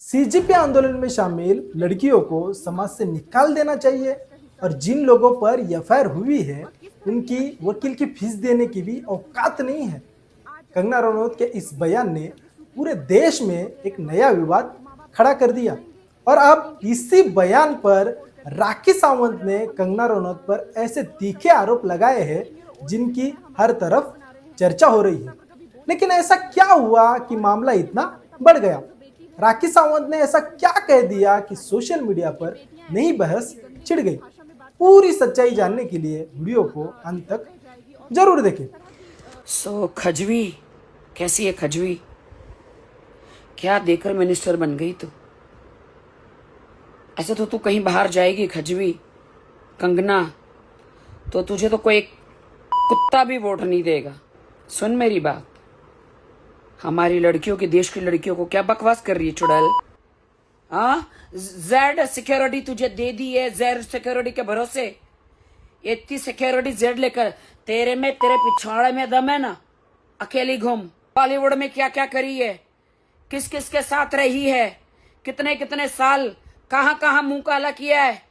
CJP आंदोलन में शामिल लड़कियों को समाज से निकाल देना चाहिए और जिन लोगों पर एफआईआर हुई है उनकी वकील की फीस देने की भी औकात नहीं है। कंगना रनौत के इस बयान ने पूरे देश में एक नया विवाद खड़ा कर दिया और अब इसी बयान पर राखी सावंत ने कंगना रनौत पर ऐसे तीखे आरोप लगाए हैं जिनकी हर तरफ चर्चा हो रही है। लेकिन ऐसा क्या हुआ कि मामला इतना बढ़ गया? राखी सावंत ने ऐसा क्या कह दिया कि सोशल मीडिया पर नई बहस छिड़ गई? पूरी सच्चाई जानने के लिए वीडियो को अंत तक जरूर देखें। खजवी कैसी है खजवी? क्या देकर मिनिस्टर बन गई तू? ऐसे तो तू कहीं बाहर जाएगी खजवी कंगना, तो तुझे तो कोई कुत्ता भी वोट नहीं देगा। सुन मेरी बात, हमारी लड़कियों की, देश की लड़कियों को क्या बकवास कर रही है चुड़ैल? हाँ, जेड सिक्योरिटी तुझे दे दी है, जेड सिक्योरिटी के भरोसे इतनी सिक्योरिटी जेड लेकर तेरे पिछवाड़े में दम है ना? अकेली घूम। बॉलीवुड में क्या क्या करी है, किस किस के साथ रही है, कितने कितने साल कहां कहां मुंह काला किया है,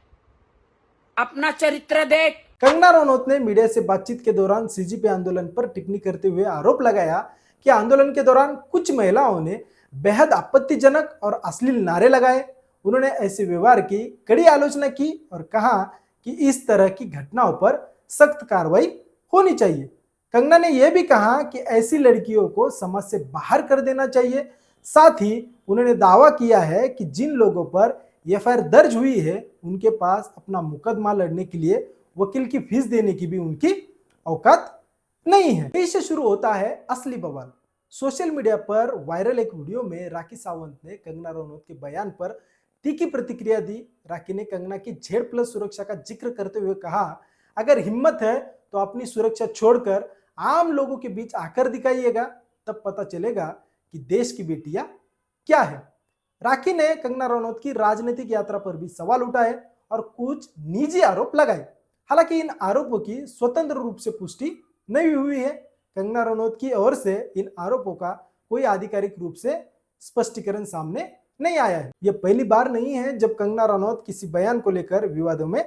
अपना चरित्र देख। कंगना रनौत ने मीडिया से बातचीत के दौरान सीजेपी आंदोलन पर टिप्पणी करते हुए आरोप लगाया कि आंदोलन के दौरान कुछ महिलाओं ने बेहद आपत्तिजनक और अश्लील नारे लगाए। उन्होंने ऐसे व्यवहार की कड़ी आलोचना की और कहा कि इस तरह की घटनाओं पर सख्त कार्रवाई होनी चाहिए। कंगना ने यह भी कहा कि ऐसी लड़कियों को समाज से बाहर कर देना चाहिए। साथ ही उन्होंने दावा किया है कि जिन लोगों पर एफआईआर दर्ज हुई है उनके पास अपना मुकदमा लड़ने के लिए वकील की फीस देने की भी उनकी औकात नहीं है। इससे शुरू होता है असली बवाल। सोशल मीडिया पर वायरल एक वीडियो में राखी सावंत ने कंगना रनौत के बयान पर तीखी प्रतिक्रिया दी। राखी ने कंगना की Z+ सुरक्षा का जिक्र करते हुए कहा, अगर हिम्मत है तो अपनी सुरक्षा छोड़कर आम लोगों के बीच आकर दिखाइएगा, तब पता चलेगा कि देश की बेटियां क्या है। राखी ने कंगना रनौत की राजनीतिक यात्रा पर भी सवाल उठाए और कुछ निजी आरोप लगाए। हालांकि इन आरोपों की स्वतंत्र रूप से पुष्टि नहीं हुई है। कंगना रनौत की ओर से इन आरोपों का कोई आधिकारिक रूप से स्पष्टीकरण सामने नहीं आया है। यह पहली बार नहीं है जब कंगना रनौत किसी बयान को लेकर विवादों में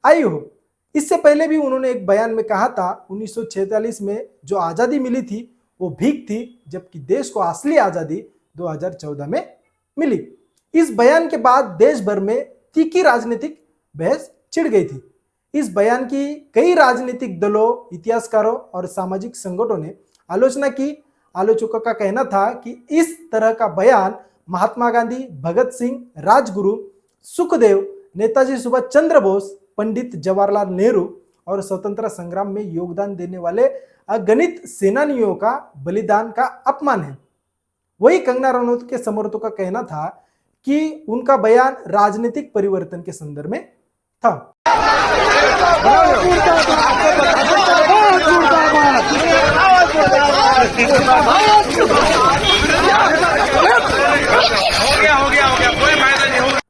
आई हो। इससे पहले भी उन्होंने एक बयान में कहा था 1946 में जो आजादी मिली थी वो भीख थी, जबकि देश को असली आजादी 2014 में मिली। इस बयान के बाद देश भर में तीखी राजनीतिक बहस छिड़ गई थी। इस बयान की कई राजनीतिक दलों, इतिहासकारों और सामाजिक संगठनों ने आलोचना की। आलोचकों का कहना था कि इस तरह का बयान महात्मा गांधी, भगत सिंह, राजगुरु, सुखदेव, नेताजी सुभाष चंद्र बोस, पंडित जवाहरलाल नेहरू और स्वतंत्रता संग्राम में योगदान देने वाले अगणित सेनानियों का बलिदान का अपमान है। वही कंगना रनौत के समर्थकों का कहना था कि उनका बयान राजनीतिक परिवर्तन के संदर्भ में था।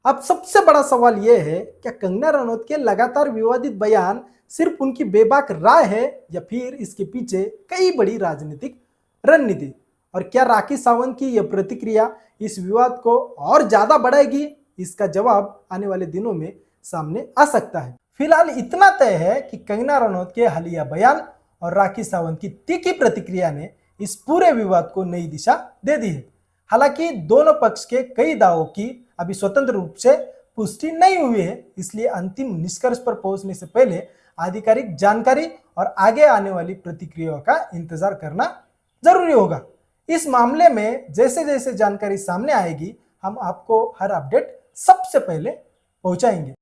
अब सबसे बड़ा सवाल यह है, क्या कंगना रनौत के लगातार विवादित बयान सिर्फ उनकी बेबाक राय है या फिर इसके पीछे कई बड़ी राजनीतिक रणनीति? और क्या राखी सावंत की यह प्रतिक्रिया इस विवाद को और ज्यादा बढ़ाएगी? इसका जवाब आने वाले दिनों में सामने आ सकता है। फिलहाल इतना तय है कि कंगना रनौत के हालिया बयान और राखी सावंत की तीखी प्रतिक्रिया ने इस पूरे विवाद को नई दिशा दे दी है। हालांकि दोनों पक्ष के कई दावों की अभी स्वतंत्र रूप से पुष्टि नहीं हुई है, इसलिए अंतिम निष्कर्ष पर पहुंचने से पहले आधिकारिक जानकारी और आगे आने वाली प्रतिक्रियाओं का इंतजार करना जरूरी होगा। इस मामले में जैसे जैसे जानकारी सामने आएगी हम आपको हर अपडेट सबसे पहले पहुंचाएंगे।